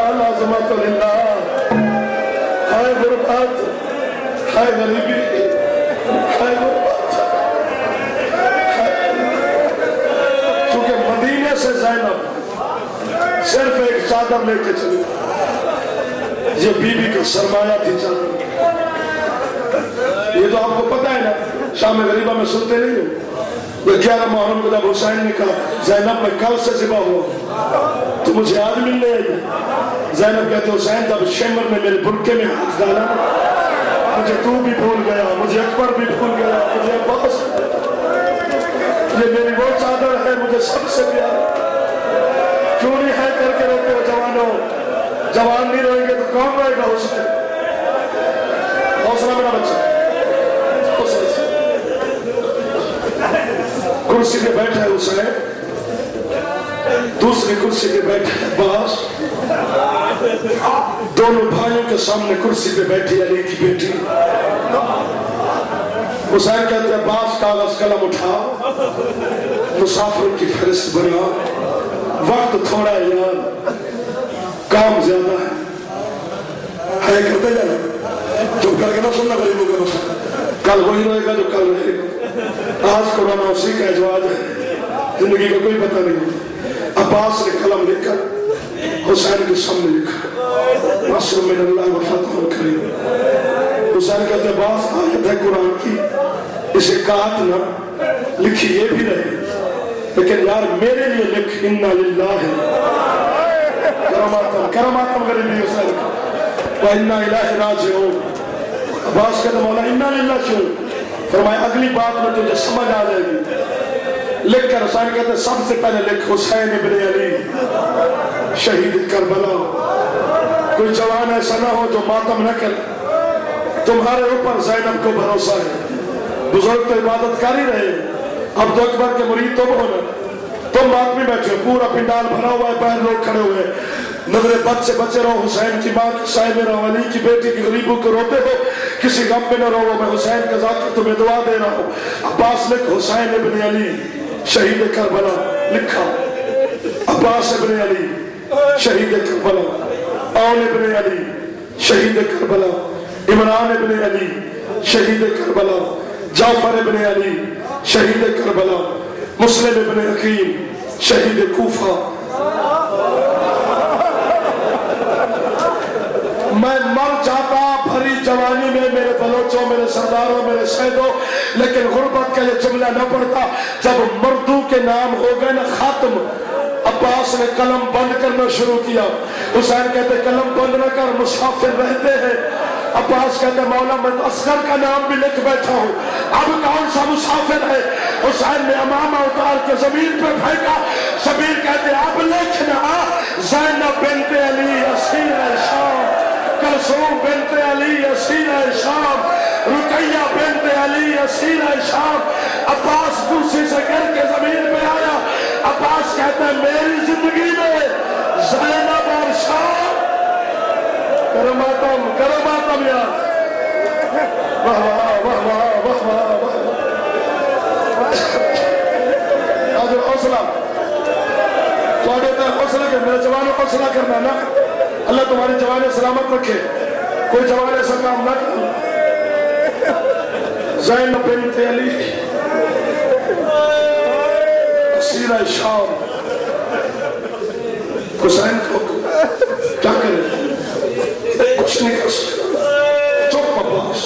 اللہ عظمت للہ. ہائے غربت، ہائے غریبی، ہائے غربت. چونکہ مدینے سے زینب صرف ایک چادر لے کے چلی، یہ بی بی کا سرمایہ تھی چادر. یہ تو آپ کو پتہ ہے نا، شام غریبہ میں سنتے نہیں ہو 11 محرم کو جب حسین نے کہا زینب میں کل سے ذبح ہوا تو مجھے آج ملنے آئی. زینب کہتے حسین جب شمر نے میرے برقعے میں ہاتھ ڈالا مجھے تو بھی بھول گیا، مجھے اکبر بھی بھول گیا، مجھے عباس. یہ میری وہ چادر ہے مجھے سب سے پیار. کیوں نہیں ہے کر کے روتے ہو جوانوں؟ جوان نہیں رہیں گے تو کون رہے گا حسین؟ حوصلہ میرا بچہ کرسی پہ بیٹھا ہے حسین، دوسری کرسی پہ بیٹھا ہے عباس. دونوں بھائیوں کے سامنے کرسی پہ بیٹھی علی کی بیٹی. حسین کہتے ہیں عباس کاغذ قلم اٹھا، مسافر کی فہرست بنا، وقت تھوڑا ہے یار، کام زیادہ ہے کرتے جانا. چپ کر کے نہ سننا غریبوں کا مسئلہ، کل وہی رہے گا جو کل رہے گا. آج قرآن اسی کا اجواز ہے، زندگی کا کوئی پتہ نہیں. عباس نے قلم لکھ کر حسین کے سامنے لکھا نصر من اللہ و فتح کریم. حسین کہتے ہیں عباس آیت ہے قرآن کی، اسے کاٹ نہ لکھی یہ بھی رہے لیکن یار میرے لیے لکھ انا للہ کراماتم کراماتم غریبی حسین. وَإِنَّا إِلَيْهِ رَاجِعُونَ. عباس کہتے مولا اِنَّا لِلَّهِ کیوں؟ فرمایا اگلی بات میں تجھے سمجھ آ جائے گی. لکھ کر حسین کہتے سب سے پہلے لکھ حسین ابن علی شہید کربلا. کوئی جوان ایسا نہ ہو جو ماتم نہ کرے. تمہارے اوپر زینب کو بھروسہ ہے. بزرگ تو عبادت کاری رہے. عبد اکبر کے مرید تم ہو نا. تم آدمی بیٹھے پورا پنڈال بھرا ہوا ہے, باہر لوگ کھڑے ہوئے, نظر بد سے بچے رہو. حسین کی ماں کی صاحب رہو, علی کی بیٹی کی غریبوں کو روتے ہو, کسی غم میں نہ رہو. میں حسین کا ذات تمہیں دعا دے رہا ہوں. عباس لکھ حسین ابن علی شہید کربلا. لکھا عباس ابن علی شہید کربلا, اون ابن علی شہید کربلا, عمران ابن علی شہید کربلا, جعفر ابن علی شہید کربلا, مسلم ابن حکیم شہید کوفہ. میں مر جاتا بھری جوانی میں میرے بلوچوں, میرے سرداروں, میرے شہیدوں, لیکن غربت کا یہ جملہ نہ پڑتا. جب مردوں کے نام ہو گئے نا ختم, عباس نے قلم بند کرنا شروع کیا. حسین کہتے قلم بند نہ کر, مسافر رہتے ہیں. عباس کہتے مولا میں اصغر کا نام بھی لکھ بیٹھا ہوں, اب کون سا مسافر ہے. حسین نے امامہ اتار کے زمین پہ پھینکا. شبیر کہتے اب لکھنا زینب بنت علی اسیر شام, کلثوم بنت علی اسیر شام, رقیہ بنت علی اسیر شام. عباس کرسی سے گر کے زمین پہ آیا. عباس کہتے ہیں میری زندگی میں زینب اور شام. کرو ماتم یار. واہ واہ واہ واہ واہ واہ. آج حوصلہ حوصلہ کر, میرے جوانوں کو حوصلہ کرنا نا. اللہ تمہاری جوانے سلامت رکھے. کوئی جوان ایسا کام نہ کر. زینب بنت علی اسیر شام. حسین کو کیا کرے, کچھ نہیں کر سکتا. چپ عباس.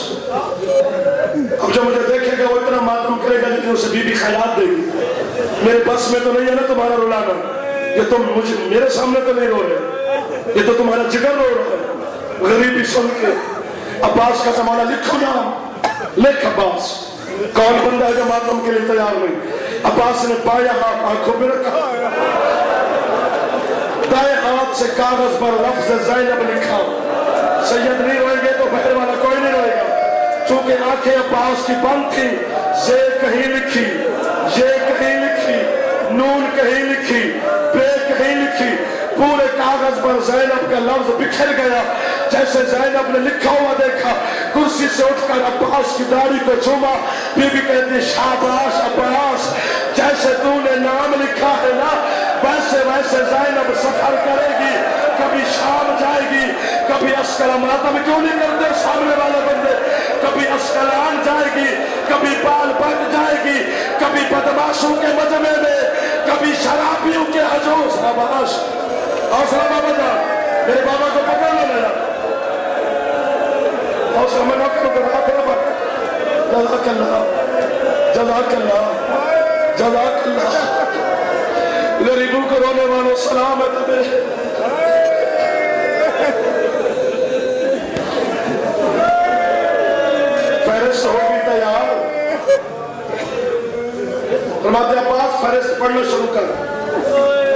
اب جو مجھے دیکھے گا وہ اتنا ماتم کرے گا لیکن اسے بی بی خیرات دے گی. میرے بس میں تو نہیں ہے نا تمہارا رولانا. یہ تم مجھے میرے سامنے تو نہیں رو رہے, یہ تو تمہارا جگر رو رہا ہے غریبی سن کے. عباس کا زمانہ لکھو نام. لکھ عباس. کون بندہ ہے جو ماتم کے لیے تیار نہیں. عباس نے بائیں ہاتھ آنکھوں میں رکھا, دائیں ہاتھ سے کاغذ پر لفظ زینب لکھا. سید نہیں روئے گے تو بہر والا کوئی نہیں روئے گا. چونکہ آنکھیں عباس کی بند تھی, زے کہیں لکھی, یہ کہیں لکھی, نون کہیں لکھی, بے کہیں لکھی. پورے کاغذ پر زینب کا لفظ بکھر گیا. جیسے زینب نے لکھا ہوا دیکھا, کرسی سے اٹھ کر عباس کی داڑھی کو چوما. بی بی کہتی شاباش عباس, جیسے تو نے نام لکھا ہے نا ویسے ویسے زینب سفر کرے گی. کبھی شام جائے گی, کبھی اسکلان. ماتم کیوں نہیں کرتے سامنے والے بندے. کبھی اسکلان جائے گی, کبھی بال بگ جائے گی, کبھی بدماشوں کے مجمع میں, کبھی شرابیوں کے حجوز. شاباش. حوصلہ بابا جان, میرے بابا کو پکڑ لو میرا حوصلہ. میں نہ کروں گا. جزاک اللہ, جزاک اللہ, جزاک اللہ. غریبوں کو رونے والوں سلام ہے تمہیں. فہرست ہوگی تیار. فرماتے عباس فہرست پڑھنا شروع کر.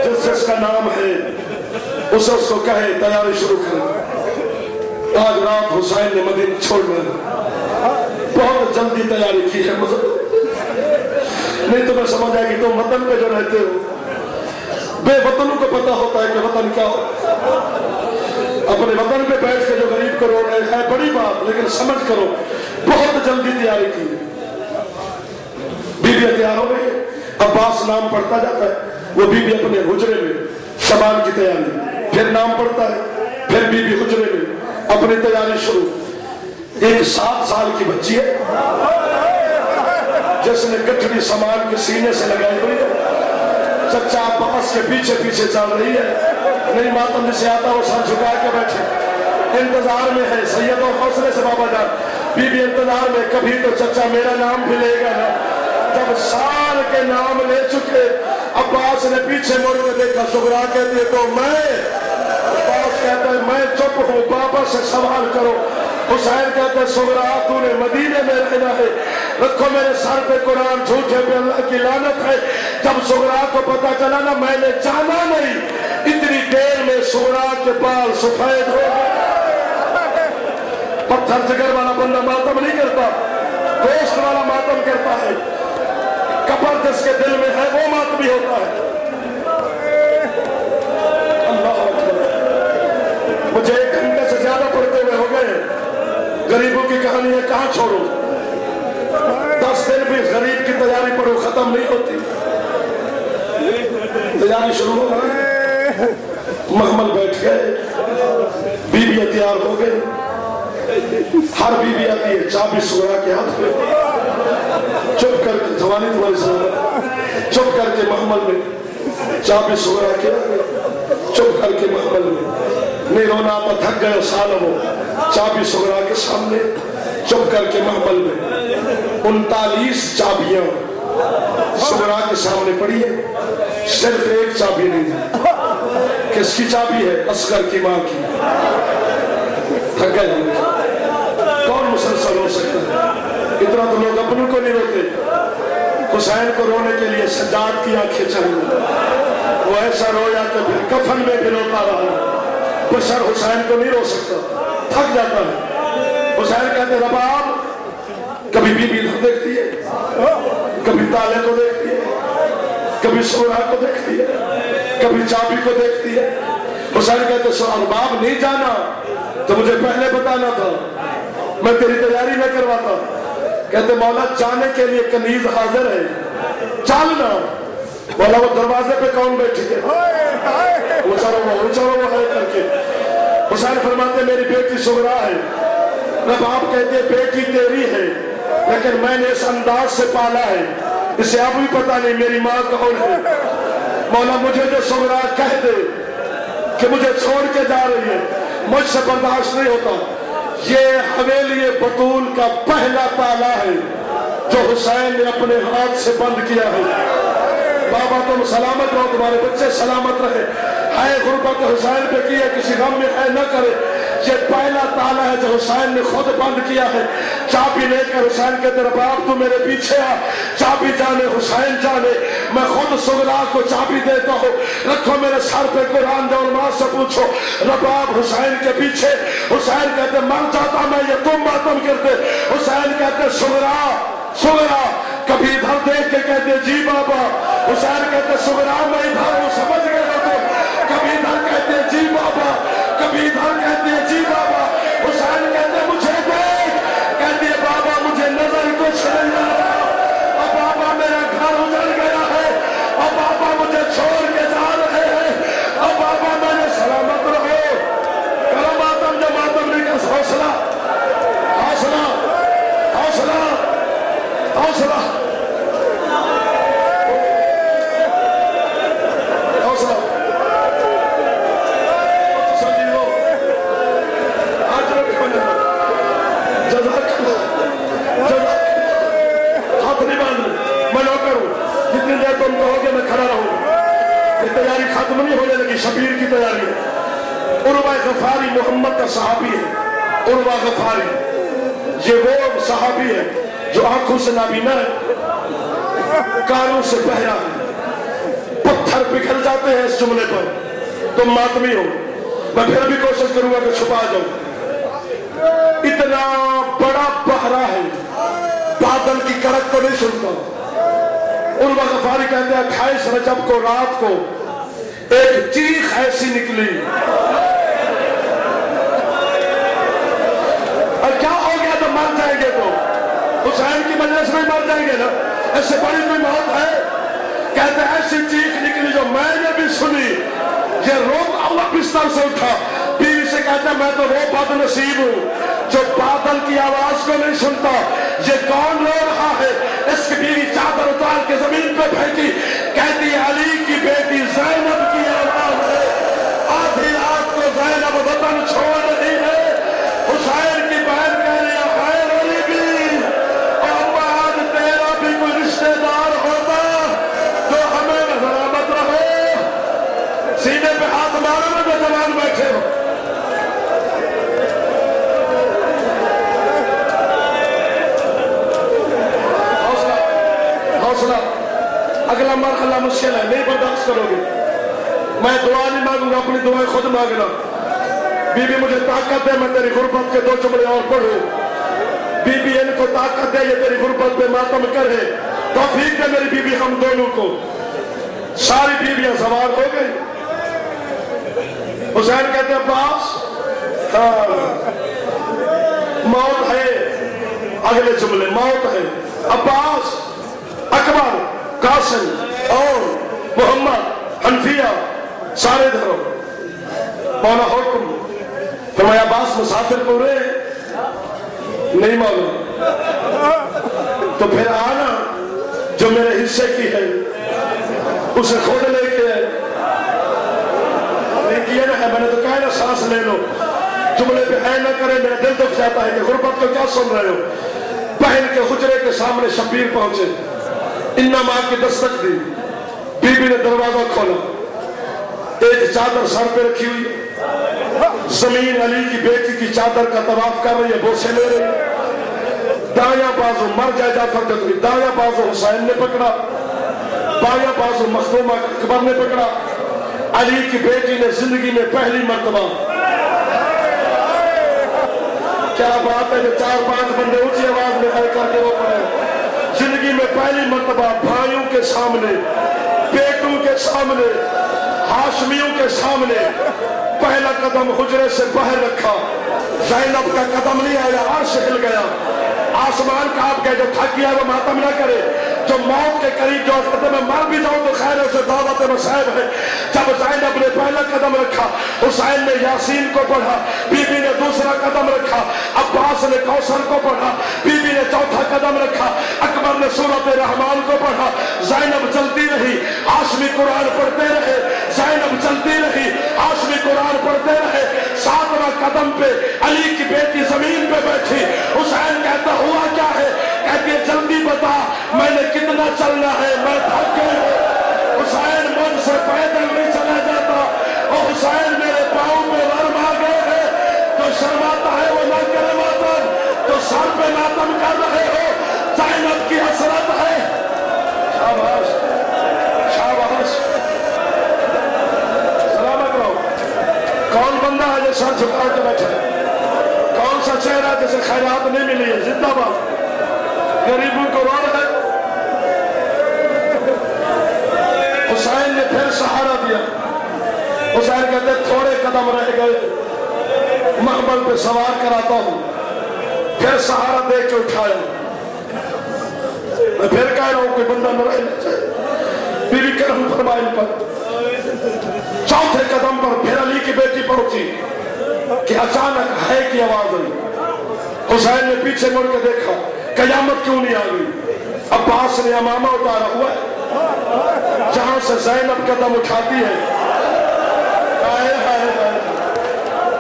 جس جس کا نام ہے اسے اس کو کہے تیاری شروع کر. آج رات حسین نے مدینہ چھوڑنا ہے. بہت جلدی تیاری کی ہے. نہیں تو میں سمجھ آئے گی تم وطن پہ جو رہتے ہو, بے وطنوں کو پتا ہوتا ہے کہ وطن کیا ہوتا ہے. اپنے وطن پہ بیٹھ کے جو غریب کو رو رہے ہیں بڑی بات, لیکن سمجھ کرو بہت جلدی تیاری کی. بی بی تیار ہو گئی. عباس نام پڑھتا جاتا ہے. وہ بی بی اپنے حجرے میں شبان کی تیاری, پھر نام پڑھتا ہے, پھر بی بی حجرے میں اپنی تیاری شروع. ایک 7 سال کی بچی ہے جس نے گٹھڑی سامان کے سینے سے لگائی ہوئی ہے. چچا عباس کے پیچھے پیچھے چل رہی ہے. نہیں ماتم جسے آتا وہ سر جھکا کے بیٹھے انتظار میں ہے. سید اور حوصلے سے بابا جان. بی بی انتظار میں, کبھی تو چچا میرا نام بھی لے گا نا. جب سال کے نام لے چکے, عباس نے پیچھے مڑ کے دیکھا. شبرا کہتی ہے تو میں. عباس کہتا ہے میں چپ ہوں، بابا سے سوال کرو۔ حسین کہتا ہے سغرا تو نے مدینے میں رہنا ہے، رکھو میرے سر پہ قرآن، جھوٹے پہ اللہ کی لعنت ہے۔ جب سغرا کو پتا چلا نا میں نے جانا نہیں، اتنی دیر میں سغرا کے بال سفید ہو گئے۔ پتھر جگر والا بندہ ماتم نہیں کرتا، گوشت والا ماتم کرتا ہے، کفر جس کے دل میں ہے وہ ماتمی ہوتا ہے۔ اللہ اکبر۔ مجھے 1 گھنٹے سے زیادہ پڑھتے ہوئے ہو گئے، غریبوں کی کہانی ہے کہاں چھوڑوں؟ 10 دن بھی غریب کی تیاری پڑھو ختم نہیں ہوتی۔ تیاری شروع ہو گئی، محمل بیٹھ گئے، بیویاں تیار ہو گئی، ہر بیوی آتی ہے چابی سغرا کے ہاتھ میں، چپ کر کے جوانی تمہاری سلامت، چپ کر کے محمل میں چابی سغرا کے، چپ کر کے محمل میں، نہیں رونا آتا تھک گئے سالموں، چابی سغرا کے سامنے، چپ کر کے محمل میں 39 چابیاں سغرا کے سامنے پڑی ہے، صرف ایک چابی نہیں ہے۔ کس کی چابی ہے؟ اصغر کی ماں کی۔ تھک گئے، کون مسلسل ہو سکتا ہے؟ اتنا تو لوگ اپنوں کو نہیں روتے۔ حسین کو رونے کے لیے سجاد کی آنکھیں چلی، وہ ایسا رویا کہ پھر کفن میں بھی روتا رہا۔ بشر حسین کو نہیں رو سکتا، تھک جاتا ہے۔ حسین کہتے رباب، کبھی بیوی کو دیکھتی ہے، کبھی تالے کو دیکھتی ہے، کبھی سغرا کو دیکھتی ہے، کبھی چابی کو دیکھتی ہے۔ حسین کہتے رباب نہیں جانا تو مجھے پہلے بتانا تھا، میں تیری تیاری نہ کرواتا۔ کہتے مولا جانے کے لیے کنیز حاضر ہے، چالنا۔ مولا وہ دروازے پہ کون بیٹھی ہے؟ اچھارو وہ ہے کر کے۔ حسین فرماتے میری بیٹی سغرا ہے۔ رباب کہتے بیٹی تیری ہے لیکن میں نے اس انداز سے پالا ہے، اسے اب بھی پتا نہیں میری ماں کون ہے۔ مولا مجھے جو سغرا کہہ دے کہ مجھے چھوڑ کے جا رہی ہے، مجھ سے برداشت نہیں ہوتا۔ یہ حویلی بطول کا پہلا تالا ہے جو حسین نے اپنے ہاتھ سے بند کیا ہے۔ بابا تم سلامت رہو، تمہارے بچے سلامت رہے، ہے غربت حسین پہ کی ہے، کسی غم میں ہے نہ کرے۔ یہ پہلا تالا ہے جو حسین نے خود بند کیا ہے۔ چابی لے کر حسین کہتے رباب تو میرے پیچھے آ، چابی جانے حسین جانے، میں خود سغرا کو چابی دیتا ہوں، رکھو میرے سر پہ قرآن جو علماء سے پوچھو۔ رباب حسین کے پیچھے، حسین کہتے مر جاتا میں یہ تم ماتم کرتے۔ حسین کہتے سغرا سغرا، کبھی ادھر دیکھ کے کہتے جی بابا۔ حسین کہتے سغرا میں ادھر ہوں، سمجھ گئے ہو تو، کبھی ادھر کہتے جی بابا، کبھی ادھر کہتے جی بابا۔ حسین کہتے مجھے دیکھ، کہتے بابا مجھے نظر کچھ نہیں آ رہا، اور بابا میرا گھر اجڑ گیا ہے، اور بابا مجھے چھوڑ کے جا رہے ہیں، اور بابا میں نے سلامت رہو۔ کرو ماتم جو ماتم نہیں کر، حوصلہ حوصلہ حوصلہ حوصلہ حوصلہ۔ سنجیو آج رکھو جزاک اللہ، جزاک ہاتھ نہیں باندھنے، میں نوکر ہوں، جتنی دیر تم کہو گے میں کھڑا رہوں گا۔ یہ تیاری ختم نہیں ہونے لگی، شبیر کی تیاری ہے۔ عروہ غفاری محمد کا صحابی ہے، عروہ غفاری یہ وہ صحابی ہے جو آنکھوں سے نابینا ہے، کانوں سے بہرا ہے۔ پتھر پگھل جاتے ہیں اس جملے پر، تم ماتمی ہو، میں پھر بھی کوشش کروں گا کہ چھپا جاؤں۔ اتنا بڑا بہرا ہے، بادل کی کڑک کو نہیں سنتا۔ عروہ غفاری کہتے ہیں 28 رجب کو رات کو ایک چیخ ایسی نکلی، اور کیا ہو گیا تو مر جائیں گے تو حسین کی مجلس میں مر جائیں گے نا، اس سے بڑی کوئی موت ہے؟ کہتے ہیں ایسی چیخ نکلی جو میں نے بھی سنی، یہ روتا ہوا بستر سے اٹھا، بیوی سے کہتا ہے میں تو وہ بد نصیب ہوں جو بادل کی آواز کو نہیں سنتا۔ یہ کون رو رہا ہے؟ اس کی بیوی چادر اتار کے زمین پہ پھینکی، کہتی علی کی بیٹی زینب کی آواز ہے، آدھی رات کو زینب وطن چھوڑ رہی ہے۔ حسین کی بہن کہہ رہی ہے خیر علی بھی، اور آج تیرا بھی کوئی رشتہ دار ہوتا تو ہمیں سلامت رہو۔ سینے پہ ہاتھ مارو میں جوان بیٹھے ہو، اگلا مرحلہ مشکل ہے، نہیں برداشت کرو گے، میں دعا نہیں مانگوں گا، اپنی دعائیں خود مانگنا۔ بی بی مجھے طاقت دے، میں تیری غربت کے 2 جملے اور پڑھوں۔ بی بی ان کو طاقت دے، یہ تیری غربت پہ ماتم کرے، توفیق دے میری بی بی ہم دونوں کو۔ ساری بیویاں سوار ہو گئی۔ حسین کہتے ہیں عباس موت ہے، اگلے جملے موت ہے، عباس، اکبر، قاسم اور محمد، حنفیہ سارے دھرو۔ مولا حکم فرمایا عباس مسافر پورے نہیں مولا، تو پھر آنا جو میرے حصے کی ہے اسے خود لے کے نہیں کیا نہ ہے، میں نے تو کہا نا سانس لے لو، جملے پہ ہے نہ کرے، میرا دل دکھ جاتا ہے کہ غربت کو کیا سن رہے ہو۔ بہن کے حجرے کے سامنے شبیر پہنچے، انہا ماں کی دستک دی، بی بی نے دروازہ کھولا، ایک چادر سر پہ رکھی ہوئی، زمین علی کی بیٹی کی چادر کا طواف کر رہی ہے، بوسے لے رہی ہے، دایاں بازو مر جائے جعفر جدوی، دایاں بازو حسین نے پکڑا، بایاں بازو مخدومہ اکبر نے پکڑا۔ علی کی بیٹی نے زندگی میں پہلی مرتبہ، کیا بات ہے جو 4-5 بندے اونچی آواز میں کھڑے کر کے وہ پڑھے، زندگی میں پہلی مرتبہ بھائیوں کے سامنے، بیٹوں کے سامنے، ہاشمیوں کے سامنے پہلا قدم حجرے سے باہر رکھا۔ زینب کا قدم نہیں آیا، عرش ہل گیا، آسمان کانپ گئے، جو تھک گیا وہ ماتم نہ کرے، جو موت کے قریب جو خطے میں مر بھی جاؤں تو خیر ہے، اسے دعوت مصائب ہے۔ جب زینب نے پہلا قدم رکھا، حسین نے یاسین کو پڑھا، بی بی نے دوسرا قدم رکھا، عباس نے کوثر کو پڑھا، بی بی نے چوتھا قدم رکھا، اکبر نے سورۃ رحمان کو پڑھا، زینب چلتی رہی، ہاشمی قرآن پڑھتے رہے، زینب چلتی رہی، ہاشمی قرآن پڑھتے رہے۔ 7واں قدم پہ علی کی بیٹی زمین پہ بیٹھی، حسین کہتا ہوا کیا ہے؟ کہتی ہے جلدی بتا میں نے کتنا چلنا ہے، میں تھک گئی ہوں۔ حسین مجھ سے پیدل نہیں چلا جاتا، اور حسین میرے پاؤں پہ ورم آ گئے ہیں، تو شرماتا ہے وہ نہ کرے ماتم، تو سر پہ ماتم کر رہے ہو، زینب کی حسرت ہے۔ شاباش شاباش، سلامت رہو۔ کون بندہ ہے جو سر جھکا کے بیٹھا ہے؟ کون سا چہرہ جسے خیرات نہیں ملی ہے؟ زندہ باد، غریبوں کو رو رہا ہے۔ حسین نے پھر سہارا دیا، حسین کہتے تھوڑے قدم رہ گئے، محمل پہ سوار کراتا ہوں، پھر سہارا دے کے اٹھایا۔ میں پھر کہہ رہا ہوں کوئی بندہ نہ رہنا چاہے، بی بی کرم فرمائے پر۔ چوتھے قدم پر پھر علی کی بیٹی پہنچی کہ اچانک ہے کی آواز آئی۔ حسین نے پیچھے مڑ کے دیکھا، قیامت کیوں نہیں آگئی؟ عباس نے امامہ اتارا ہوا ہے، جہاں سے زینب قدم اٹھاتی ہے۔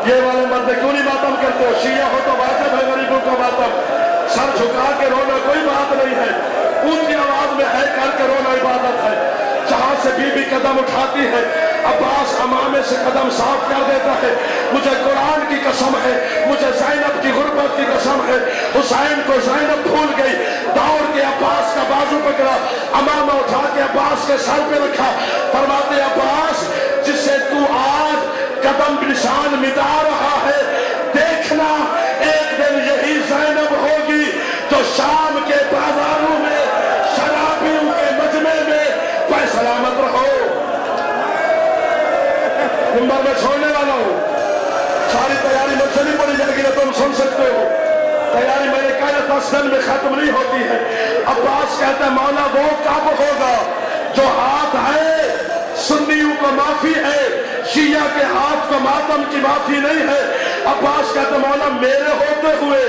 یہ والے مردے کیوں نہیں ماتم کرتے ہو؟ شیعہ ہو تو واجب ہے غریبوں کا ماتم، سر جھکا کے رونا کوئی بات نہیں ہے، اونچی آواز میں ہے کر کے رونا عبادت ہے۔ جہاں سے بی بی قدم اٹھاتی ہے، عباس امامے سے قدم صاف کر دیتا ہے۔ مجھے قرآن کی قسم ہے، مجھے زینب کی غربت کی قسم ہے، حسین کو زینب بھول گئی، دوڑ کے عباس کا بازو پکڑا، امامہ اٹھا کے عباس کے سر پہ رکھا، فرماتے عباس جسے تو آج قدم نشان مٹا رہا ہے، دیکھنا ایک دن یہی زینب ہوگی جو شام کے بازاروں میں شرابیوں کے مجمع میں پہ سلامت رہو۔ نمبر میں چھوڑنے والا ہوں، ساری تیاری مجھ سے نہیں پڑی جائے گی، تم سن سکتے ہو، تیاری میں نے کہا 10 دن میں ختم نہیں ہوتی ہے۔ عباس کہتا ہے مولا وہ کب ہوگا جو ہاتھ ہے سنیوں کو معافی ہے، شیعہ کے ہاتھ کو ماتم کی معافی نہیں ہے۔ عباس کہتا ہے مولا میرے ہوتے ہوئے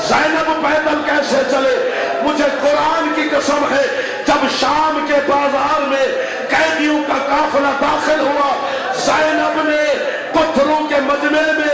زینب پیدل کیسے چلے؟ مجھے قرآن کی قسم ہے جب شام کے بازار میں قیدیوں کا قافلہ داخل ہوا، زینب نے پتھروں کے مجمع میں